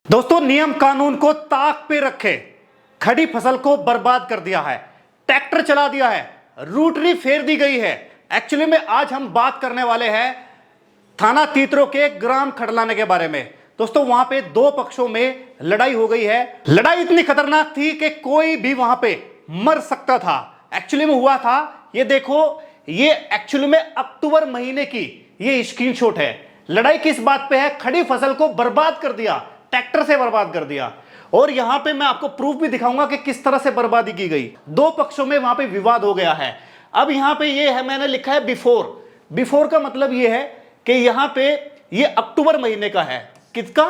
दोस्तों, नियम कानून को ताक पे रखे खड़ी फसल को बर्बाद कर दिया है, ट्रैक्टर चला दिया है, रूटरी फेर दी गई है। एक्चुअली में आज हम बात करने वाले हैं थाना तीतरो के ग्राम खड़लाने के बारे में। दोस्तों, वहां पे दो पक्षों में लड़ाई हो गई है। लड़ाई इतनी खतरनाक थी कि कोई भी वहां पे मर सकता था। एक्चुअली में हुआ था, ये देखो, ये एक्चुअली में अक्टूबर महीने की ये स्क्रीनशॉट है। लड़ाई किस बात पे है? खड़ी फसल को बर्बाद कर दिया, ट्रैक्टर से बर्बाद कर दिया। और यहां पे मैं आपको प्रूफ भी दिखाऊंगा कि किस तरह से बर्बादी की गई। दो पक्षों में वहां पे विवाद हो गया है। अब यहां पे ये है, मैंने लिखा है बिफोर का मतलब ये है कि यहां पे ये अक्टूबर महीने का है। किसका?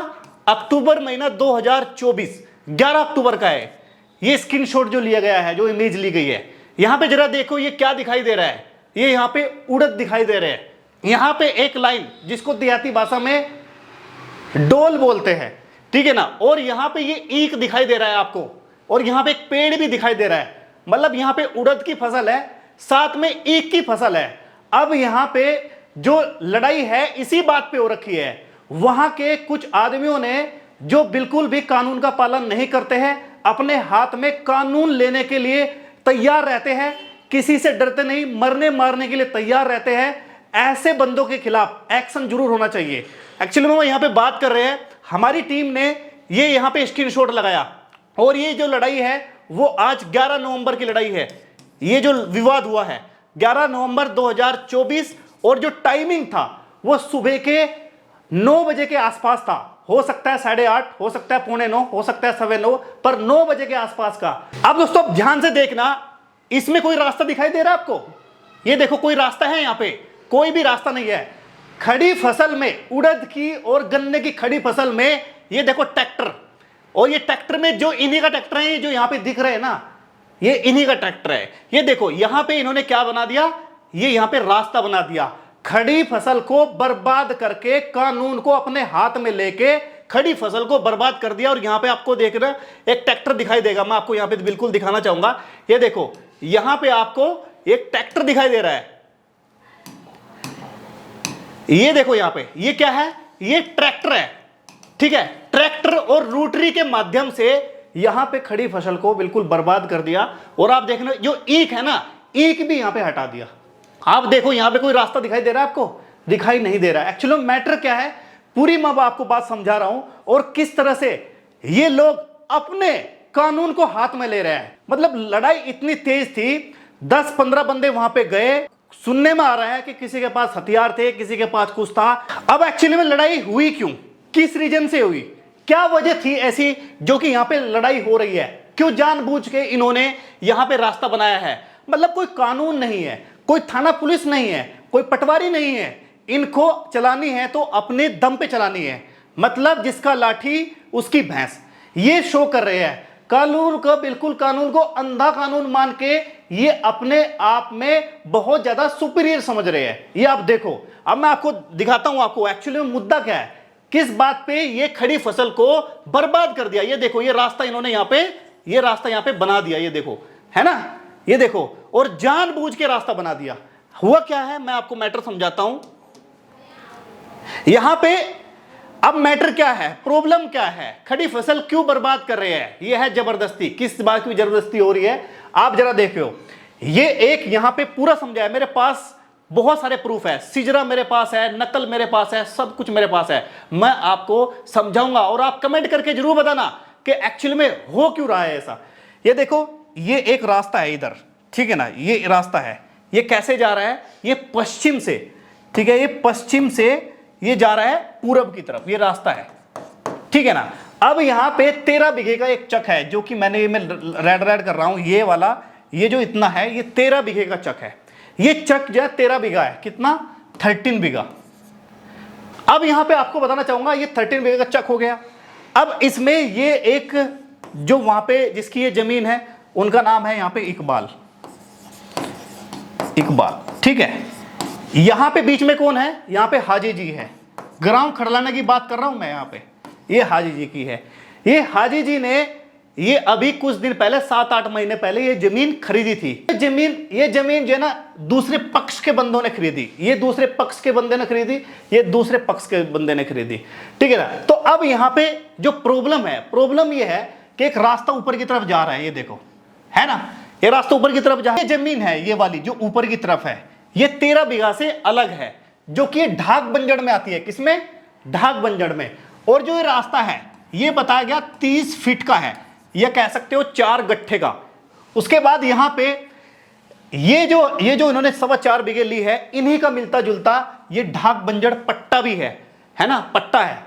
अक्टूबर महीना 2024, 11 अक्टूबर का है ये स्क्रीनशॉट जो लिया गया है, जो इमेज ली गई है। यहां पे जरा देखो, ये क्या दिखाई दे रहा है? ये यहां पे उड़द दिखाई दे रहे हैं। यहां पे एक लाइन जिसको देहाती भाषा में डोल बोलते हैं, ठीक है ना। और यहां पे ये ईख दिखाई दे रहा है आपको, और यहां पे एक पेड़ भी दिखाई दे रहा है। मतलब यहां पे उड़द की फसल है, साथ में ईख की फसल है। अब यहां पे जो लड़ाई है इसी बात पे हो रखी है। वहां के कुछ आदमियों ने, जो बिल्कुल भी कानून का पालन नहीं करते हैं, अपने हाथ में कानून लेने के लिए तैयार रहते हैं, किसी से डरते नहीं, मरने मारने के लिए तैयार रहते हैं। ऐसे बंदों के खिलाफ एक्शन जरूर होना चाहिए। एक्चुअली में यहां पे बात कर रहे हैं, हमारी टीम ने ये यहां पे स्क्रीनशॉट लगाया, और ये जो लड़ाई है वो आज 11 नवंबर की लड़ाई है। ये जो विवाद हुआ है 11 नवंबर 2024, और जो टाइमिंग था वो सुबह के 9 बजे के आसपास था। हो सकता है 8:30, हो सकता है 8:45, हो सकता है 9:15, पर 9 बजे के आसपास का। अब दोस्तों ध्यान से देखना, इसमें कोई रास्ता दिखाई दे रहा है आपको? ये देखो, कोई रास्ता है? यहां पे कोई भी रास्ता नहीं है। खड़ी फसल में, उड़द की और गन्ने की खड़ी फसल में, ये देखो ट्रैक्टर, और ये ट्रैक्टर में जो इन्हीं का ट्रैक्टर है, जो यहां पे दिख रहे हैं ना, ये इन्हीं का ट्रैक्टर है। ये देखो, यहां पे इन्होंने क्या बना दिया, ये यहां पे रास्ता बना दिया। खड़ी फसल को बर्बाद करके, कानून को अपने हाथ में लेके खड़ी फसल को बर्बाद कर दिया। और यहां पे आपको देख रहे एक ट्रैक्टर दिखाई देगा, मैं आपको यहां पे बिल्कुल दिखाना चाहूंगा। ये देखो, यहां पे आपको एक ट्रैक्टर दिखाई दे रहा है। ये देखो, यहां पे ये क्या है? ये ट्रैक्टर है, ठीक है। ट्रैक्टर और रूटरी के माध्यम से यहां पे खड़ी फसल को बिल्कुल बर्बाद कर दिया। और आप देखना, जो ईख है ना, ईख भी यहां पे हटा दिया। आप देखो, यहां पे कोई रास्ता दिखाई दे रहा है आपको? दिखाई नहीं दे रहा है। एक्चुअली मैटर क्या है, पूरी मैं आपको बात समझा रहा हूं, और किस तरह से ये लोग अपने कानून को हाथ में ले रहे हैं। मतलब लड़ाई इतनी तेज थी, 10-15 बंदे वहां पे गए। सुनने में आ रहा है कि किसी के पास हथियार थे, किसी के पास कुछ था। अब एक्चुअली में लड़ाई हुई क्यों, किस रीजन से हुई, क्या वजह थी ऐसी जो कि यहां पे लड़ाई हो रही है? क्यों जानबूझ के इन्होंने यहां पे रास्ता बनाया है? मतलब कोई कानून नहीं है, कोई थाना पुलिस नहीं है, कोई पटवारी नहीं है। इनको चलानी है तो अपने दम पे चलानी है। मतलब जिसका लाठी उसकी भैंस, ये शो कर रहे हैं। कानून को, बिल्कुल कानून को अंधा कानून मान के ये अपने आप में बहुत ज्यादा सुपीरियर समझ रहे हैं। ये आप देखो, अब मैं आपको दिखाता हूं आपको एक्चुअली में मुद्दा क्या है, किस बात पे ये खड़ी फसल को बर्बाद कर दिया। ये देखो, ये रास्ता इन्होंने यहां पे, ये रास्ता यहां पे बना दिया, ये देखो, है ना, ये देखो, और जानबूझ के रास्ता बना दिया। हुआ क्या है, मैं आपको मैटर समझाता हूं। यहां पे अब मैटर क्या है, प्रॉब्लम क्या है, खड़ी फसल क्यों बर्बाद कर रहे हैं? ये है जबरदस्ती। किस बात की जबरदस्ती हो रही है, आप जरा देखो। ये एक यहां पे पूरा समझाया, मेरे पास बहुत सारे प्रूफ है, सिजरा मेरे पास है, नकल मेरे पास है, सब कुछ मेरे पास है। मैं आपको समझाऊंगा, और आप कमेंट करके जरूर बताना कि एक्चुअली में हो क्यों रहा है ऐसा। ये देखो, ये एक रास्ता है इधर, ठीक है ना, ये रास्ता है। ये कैसे जा रहा है? ये पश्चिम से, ठीक है, ये पश्चिम से ये जा रहा है पूरब की तरफ, ये रास्ता है, ठीक है ना। अब यहां पे 13 बीघे का एक चक है, जो कि मैं रेड कर रहा हूं, ये वाला, ये जो इतना है, ये 13 बीघे का चक है। ये चक जो है 13 बीघा है, कितना? 13 बीघा। अब यहां पे आपको बताना चाहूंगा, ये 13 बीघे का चक हो गया। अब इसमें ये एक, जो वहां पे जिसकी ये जमीन है, उनका नाम है यहां पे इकबाल, ठीक है। यहां पे बीच में कौन है? यहां पे हाजी जी है। ग्राम खड़लाने की बात कर रहा हूं मैं, यहां पे ये हाजी जी की है। ये हाजी जी ने ये अभी कुछ दिन पहले 7-8 महीने पहले ये जमीन खरीदी थी। ये जमीन जो है ना दूसरे पक्ष के बंदों ने खरीदी, ये दूसरे पक्ष के बंदे ने खरीदी, ये दूसरे पक्ष के बंदे ने खरीदी, ठीक है ना। तो अब यहाँ पे जो प्रॉब्लम ये है कि एक रास्ता ऊपर की तरफ जा रहा है, ये देखो, है ना, ये रास्ता ऊपर की तरफ जा रहा है। ये जमीन है ये वाली जो ऊपर की तरफ है, ये 13 बीघा से अलग है, जो कि ढाक बंजड़ में आती है। किसमें? ढाक बंजड़ में। और जो ये रास्ता है ये बताया गया 30 फीट का है, ये कह सकते हो 4 गट्ठे का। उसके बाद यहां पे ये जो इन्होंने 4.25 बीघे ली है, इन्हीं का मिलता जुलता ये ढाक बंजड़ पट्टा भी है ना, पट्टा है।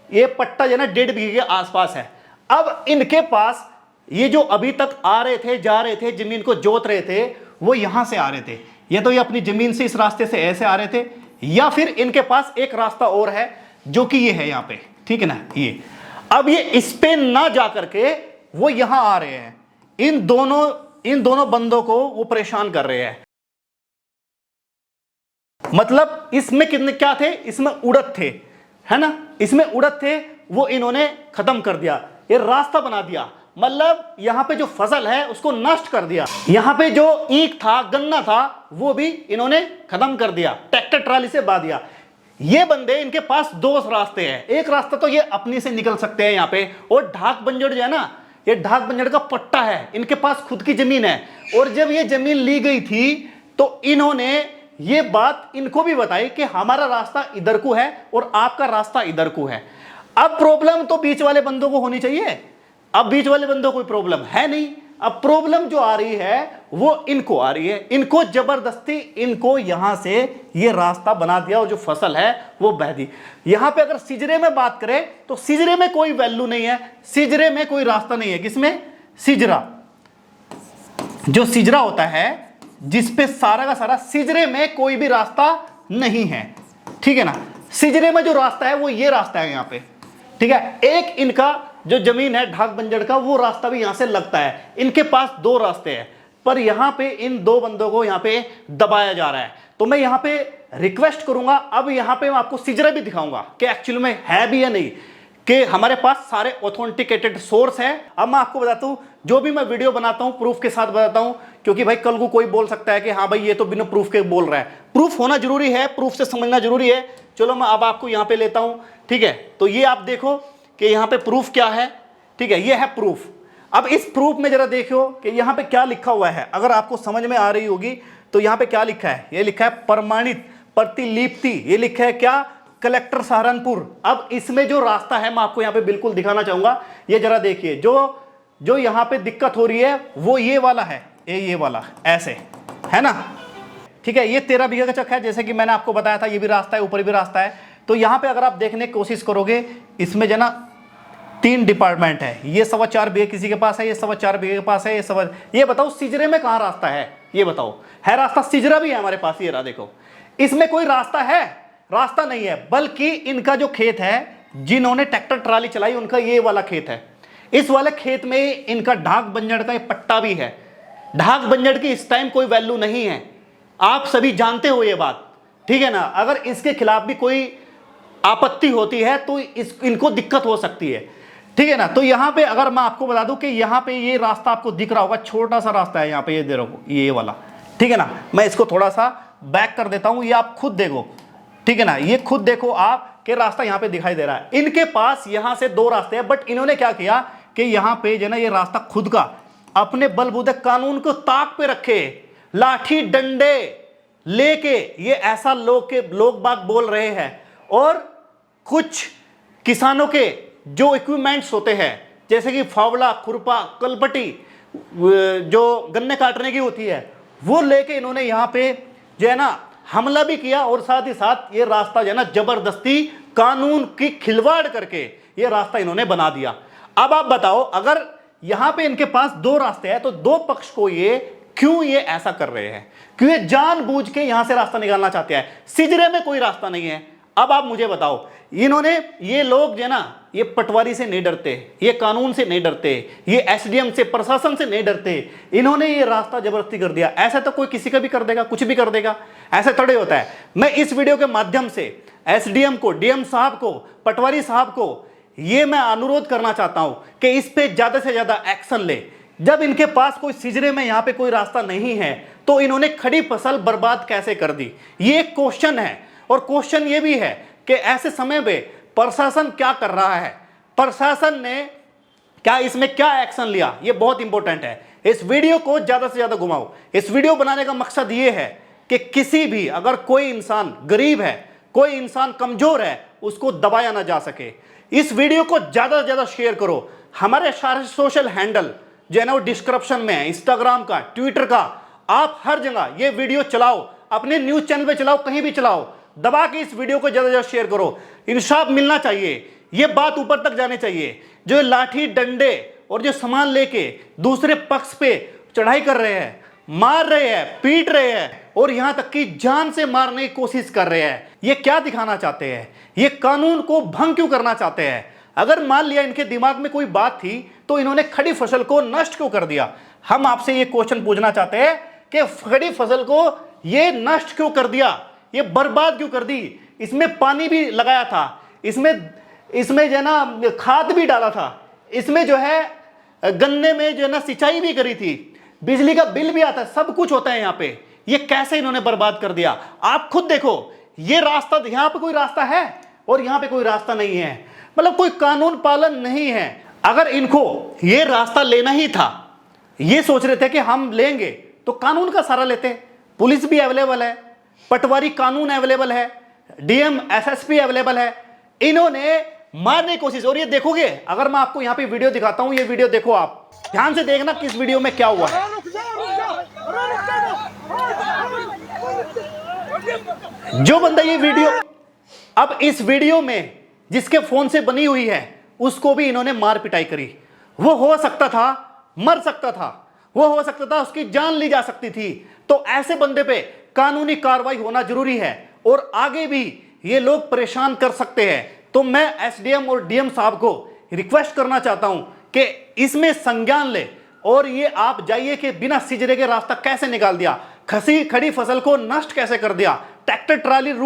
ये पट्टा जो है ना 1.5 बीघे के आसपास है। अब इनके पास ये जो अभी तक आ रहे थे जा रहे थे, जमीन को जोत रहे थे, वो यहां से आ रहे थे, या तो ये अपनी जमीन से इस रास्ते से ऐसे आ रहे थे, या फिर इनके पास एक रास्ता और है जो कि ये है यहां पे, ठीक है ना, ये। अब ये इस पे ना जा करके वो यहां आ रहे हैं, इन दोनों बंदों को वो परेशान कर रहे हैं। मतलब इसमें कितने क्या थे? इसमें उड़द थे, है ना, इसमें उड़द थे, वो इन्होंने खत्म कर दिया, ये रास्ता बना दिया। मतलब यहां पे जो फसल है उसको नष्ट कर दिया। यहां पे जो ईख था, गन्ना था, वो भी इन्होंने खत्म कर दिया, ट्रैक्टर ट्राली से बा दिया। ये बंदे, इनके पास 2 रास्ते हैं। एक रास्ता तो ये अपने से निकल सकते हैं यहां पे, और ढाक बंजड़ जो है ना, ये ढाक बंजड़ का पट्टा है, इनके पास खुद की जमीन है। और जब ये जमीन ली गई थी तो इन्होंने ये बात इनको भी बताई कि हमारा रास्ता इधर को है और आपका रास्ता इधर को है। अब प्रॉब्लम तो बीच वाले बंदों को होनी चाहिए, अब बीच वाले बंदों को कोई प्रॉब्लम है नहीं। अब प्रॉब्लम जो आ रही है वो इनको आ रही है, इनको जबरदस्ती इनको यहां से ये रास्ता बना दिया और जो फसल है वो बह दी। यहां पे अगर सिजरे में बात करें तो सिजरे में कोई वैल्यू नहीं है, सिजरे में कोई रास्ता नहीं है। किसमें? सिजरा, जो सिजरा होता है जिसपे सारा का सारा, सिजरे में कोई भी रास्ता नहीं है, ठीक है ना। सिजरे में जो रास्ता है वो ये रास्ता है यहां पे, ठीक है। एक इनका जो जमीन है ढाक बंजड़ का, वो रास्ता भी यहां से लगता है। इनके पास 2 रास्ते हैं, पर यहां पे इन 2 बंदों को यहां पे दबाया जा रहा है। तो मैं यहां पे रिक्वेस्ट करूंगा, अब यहां पे मैं आपको सिजरा भी दिखाऊंगा कि एक्चुअली में है भी या नहीं, कि हमारे पास सारे ऑथेंटिकेटेड सोर्स है। अब मैं आपको बताता हूं, जो भी मैं वीडियो बनाता हूं प्रूफ के साथ बताता हूं, क्योंकि भाई कल को कोई बोल सकता है कि हाँ भाई ये तो बिना प्रूफ के बोल रहा है। प्रूफ होना जरूरी है, प्रूफ से समझना जरूरी है। चलो मैं अब आपको यहां पे लेता हूं, ठीक है। तो ये आप देखो कि यहां पे प्रूफ क्या है, ठीक है, ये है प्रूफ। अब इस प्रूफ में जरा देखो कि यहां पे क्या लिखा हुआ है, अगर आपको समझ में आ रही होगी तो यहां पे क्या लिखा है। ये लिखा है प्रमाणित प्रतिलिपि, ये लिखा है क्या? कलेक्टर सहारनपुर। अब इसमें जो रास्ता है मैं आपको यहां पे बिल्कुल दिखाना चाहूंगा, ये जरा देखिए। जो यहां पे दिक्कत हो रही है वो ये वाला है, ये वाला ऐसे है ना, ठीक है। ये 13 बीघा का चक है, जैसे कि मैंने आपको बताया था, ये भी रास्ता है, ऊपर भी रास्ता है। तो यहां पे अगर आप देखने की कोशिश करोगे, इसमें जो ना 3 डिपार्टमेंट है। ये 4.25 बीघे किसी के पास है, ये 4.25 बीघे के पास है, ये बताओ सिजरे में कहां रास्ता है? ये बताओ, है रास्ता? सिजरा भी है हमारे पास, ये रहा देखो, इसमें कोई रास्ता है? रास्ता नहीं है, बल्कि इनका जो खेत है, जिन्होंने ट्रैक्टर ट्राली चलाई, उनका ये वाला खेत है। इस वाले खेत में इनका ढाक बंजड़ का ये पट्टा भी है। ढाक बंजड़ की इस टाइम कोई वैल्यू नहीं है, आप सभी जानते हो ये बात, ठीक है ना। अगर इसके खिलाफ भी कोई आपत्ति होती है तो इनको दिक्कत हो सकती है, ठीक है ना। तो यहां पे अगर मैं आपको बता दूं कि यहां पे ये रास्ता आपको दिख रहा होगा, छोटा सा रास्ता है यहां पे, ये दे रहा हूं, ये वाला, ठीक है ना। मैं इसको थोड़ा सा बैक कर देता हूं, ये आप खुद देखो, ठीक है ना, ये खुद देखो आप कि रास्ता यहां पे दिखाई दे रहा है। इनके पास यहां से 2 रास्ते हैं, बट इन्होंने क्या किया कि यहां पे जो ना ये रास्ता खुद का अपने बलबूते कानून को ताक पे रखे, लाठी डंडे लेके ये ऐसा लोग बाग बोल रहे हैं। और कुछ किसानों के जो इक्विपमेंट्स होते हैं, जैसे कि फावड़ा, खुरपा, कलपटी, जो गन्ने काटने की होती है, वो लेके इन्होंने यहां पे जो है ना हमला भी किया। और साथ ही साथ ये रास्ता जो है ना जबरदस्ती कानून की खिलवाड़ करके ये रास्ता इन्होंने बना दिया। अब आप बताओ, अगर यहां पे इनके पास 2 रास्ते हैं तो 2 पक्ष को ये क्यों ये ऐसा कर रहे हैं? क्यों ये जानबूझ के यहां से रास्ता निकालना चाहते हैं? सिजरे में कोई रास्ता नहीं है। अब आप मुझे बताओ, इन्होंने, ये लोग जो है ना, ये पटवारी से नहीं डरते, ये कानून से नहीं डरते, ये एसडीएम से, प्रशासन से नहीं डरते, इन्होंने ये रास्ता जबरदस्ती कर दिया। ऐसा तो कोई किसी का भी कर देगा, कुछ भी कर देगा, ऐसा थोड़े होता है। मैं इस वीडियो के माध्यम से एसडीएम को, डीएम साहब को, पटवारी साहब को ये मैं अनुरोध करना चाहता हूं कि इस पे ज्यादा से ज्यादा एक्शन ले। जब इनके पास कोई सिजरे में यहां पे कोई रास्ता नहीं है तो इन्होंने खड़ी फसल बर्बाद कैसे कर दी, ये एक क्वेश्चन है। और क्वेश्चन ये भी है कि ऐसे समय पे प्रशासन क्या कर रहा है, प्रशासन ने क्या इसमें क्या एक्शन लिया, ये बहुत इंपॉर्टेंट है। इस वीडियो को ज्यादा से ज्यादा घुमाओ। इस वीडियो बनाने का मकसद ये है कि किसी भी, अगर कोई इंसान गरीब है, कोई इंसान कमजोर है, उसको दबाया ना जा सके। इस वीडियो को ज्यादा से ज्यादा शेयर करो। हमारे सारे सोशल हैंडल जो है ना वो डिस्क्रिप्शन में है, इंस्टाग्राम का, ट्विटर का, आप हर जगह ये वीडियो चलाओ, अपने न्यूज चैनल पे चलाओ, कहीं भी चलाओ, दबा के इस वीडियो को ज्यादा से ज्यादा शेयर करो। इंसाफ मिलना चाहिए, ये बात ऊपर तक जानी चाहिए। जो लाठी डंडे और जो सामान लेके दूसरे पक्ष पे चढ़ाई कर रहे हैं, मार रहे हैं, पीट रहे हैं और यहां तक कि जान से मारने की कोशिश कर रहे हैं, ये क्या दिखाना चाहते हैं? ये कानून को भंग क्यों करना चाहते हैं? अगर मान लिया इनके दिमाग में कोई बात थी तो इन्होंने खड़ी फसल को नष्ट क्यों कर दिया? हम आपसे ये क्वेश्चन पूछना चाहते हैं कि खड़ी फसल को ये नष्ट क्यों कर दिया, ये बर्बाद क्यों कर दी? इसमें पानी भी लगाया था, इसमें जो है ना खाद भी डाला था, इसमें जो है गन्ने में जो है ना सिंचाई भी करी थी, बिजली का बिल भी आता है, सब कुछ होता है यहाँ पे। ये कैसे इन्होंने बर्बाद कर दिया? आप खुद देखो, ये रास्ता, यहाँ पे कोई रास्ता है और यहाँ पे कोई रास्ता नहीं है, मतलब कोई कानून पालन नहीं है। अगर इनको ये रास्ता लेना ही था, ये सोच रहे थे कि हम लेंगे तो कानून का सहारा लेते। पुलिस भी अवेलेबल है, पटवारी कानून अवेलेबल है, डीएम एसएसपी अवेलेबल है। इन्होंने मारने की कोशिश, और ये देखोगे, अगर मैं आपको यहाँ पे वीडियो दिखाता हूँ, ये वीडियो देखो, आप ध्यान से देखना कि इस वीडियो में क्या हुआ है। जो बंदा ये वीडियो, अब इस वीडियो में जिसके फोन से बनी हुई है उसको भी इन्होंने मार पिटाई करी। वो हो सकता था मर सकता था, वो हो सकता था उसकी जान ली जा सकती थी। तो ऐसे बंदे पे कानूनी कार्रवाई होना जरूरी है और आगे भी ये लोग परेशान कर सकते हैं। तो मैं एसडीएम और डीएम साहब को रिक्वेस्ट करना चाहता हूं कि इसमें संज्ञान ले और ये आप जाइए कि बिना सिजरे के रास्ता कैसे निकाल दिया, खड़ी फसल को नष्ट कैसे कर दिया, ट्रैक्टर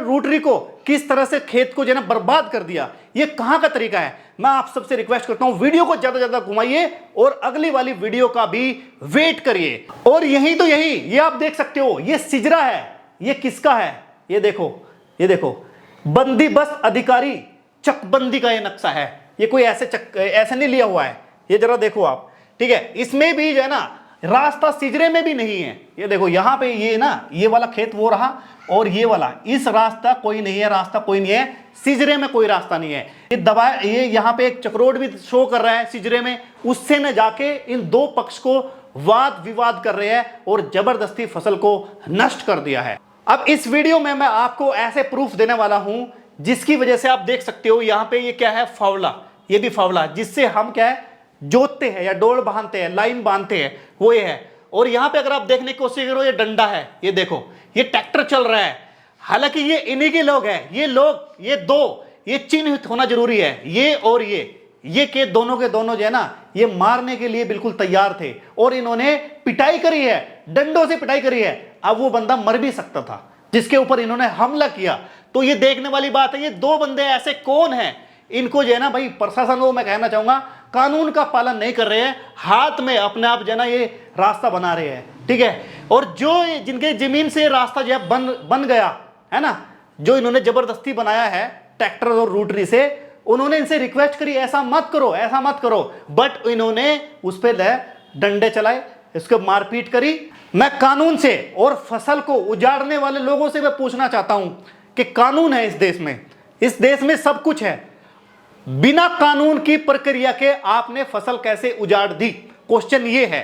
रूटरी को किस तरह से खेत को जो है बर्बाद कर दिया, ये कहां का तरीका है? मैं आप सबसे रिक्वेस्ट करता हूं वीडियो को ज्यादा ज्यादा घुमाइए और अगली वाली वीडियो का भी वेट करिए। और यही तो यही, ये आप देख सकते हो, ये सिजरा है, ये किसका है? ये देखो, बंदी बस अधिकारी चकबंदी का ये नक्शा है। ये कोई ऐसे नहीं लिया हुआ है, ये जरा देखो आप, ठीक है। इसमें भी जो है ना रास्ता सिजरे में भी नहीं है। ये देखो यहाँ पे, ये ना ये वाला खेत वो रहा और ये वाला, इस रास्ता कोई नहीं है, रास्ता कोई नहीं है, सिजरे में कोई रास्ता नहीं है। ये यहाँ पे एक चक्रोड भी शो कर रहा है सिजरे में, उससे न जाके इन दो पक्ष को वाद विवाद कर रहे हैं और जबरदस्ती फसल को नष्ट कर दिया है। अब इस वीडियो में मैं आपको ऐसे प्रूफ देने वाला हूं जिसकी वजह से आप देख सकते हो यहाँ पे ये क्या है, फावला, ये भी फावला, जिससे हम क्या है जोतते हैं या डोल बांधते हैं, लाइन बांधते हैं, वो ये है। और यहाँ पे अगर आप देखने की कोशिश करो, ये डंडा है, ये देखो, ये ट्रैक्टर चल रहा है। हालांकि ये इन्हीं के लोग हैं, ये लोग, ये दो, ये चिन्ह होना जरूरी है, ये और ये के दोनों जो है ना, ये मारने के लिए बिल्कुल तैयार थे और इन्होंने पिटाई करी है, डंडों से पिटाई करी है। अब वो बंदा मर भी सकता था जिसके ऊपर इन्होंने हमला किया। तो ये देखने वाली बात है, ये दो बंदे ऐसे कौन हैं? इनको जो है ना भाई, प्रशासन को मैं कहना चाहूंगा, कानून का पालन नहीं कर रहे हैं, हाथ में अपने आप जो है ना ये रास्ता बना रहे हैं, ठीक है। और जो जिनके जमीन से रास्ता जो है बन गया है ना, जो इन्होंने जबरदस्ती बनाया है ट्रैक्टर और रूटरी से, उन्होंने इनसे रिक्वेस्ट करी ऐसा मत करो, बट इन्होंने उस पर डंडे चलाए, इसको मारपीट करी। मैं कानून से और फसल को उजाड़ने वाले लोगों से मैं पूछना चाहता हूं कि कानून है इस देश में सब कुछ है, बिना कानून की प्रक्रिया के आपने फसल कैसे उजाड़ दी? क्वेश्चन ये है।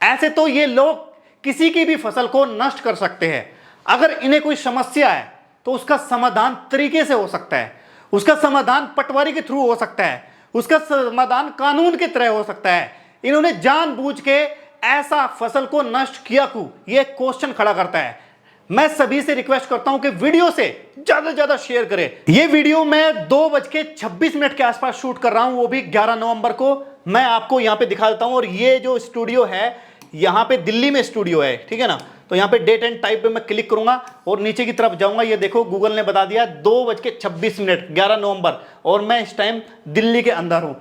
ऐसे तो ये लोग किसी की भी फसल को नष्ट कर सकते हैं। अगर इन्हें कोई समस्या है तो उसका समाधान तरीके से हो सकता है, उसका समाधान पटवारी के थ्रू हो सकता है, उसका समाधान कानून के तरह हो सकता है। इन्होंने जानबूझ के ऐसा फसल को नष्ट किया क्यों? ये क्वेश्चन खड़ा करता है। मैं सभी से रिक्वेस्ट करता हूं कि वीडियो से ज्यादा से ज्यादा शेयर करें। ये वीडियो मैं 2:26 के आसपास शूट कर रहा हूं, वो भी 11 नवंबर को। मैं आपको यहां पे दिखा देता हूं। और ये जो स्टूडियो है, यहाँ पे दिल्ली में स्टूडियो है, ठीक है ना। तो यहाँ पे डेट एंड टाइप पे मैं क्लिक करूंगा और नीचे की तरफ जाऊंगा। ये देखो गूगल ने बता दिया 2:26 11 नवंबर, और मैं इस टाइम दिल्ली के अंदर हूँ।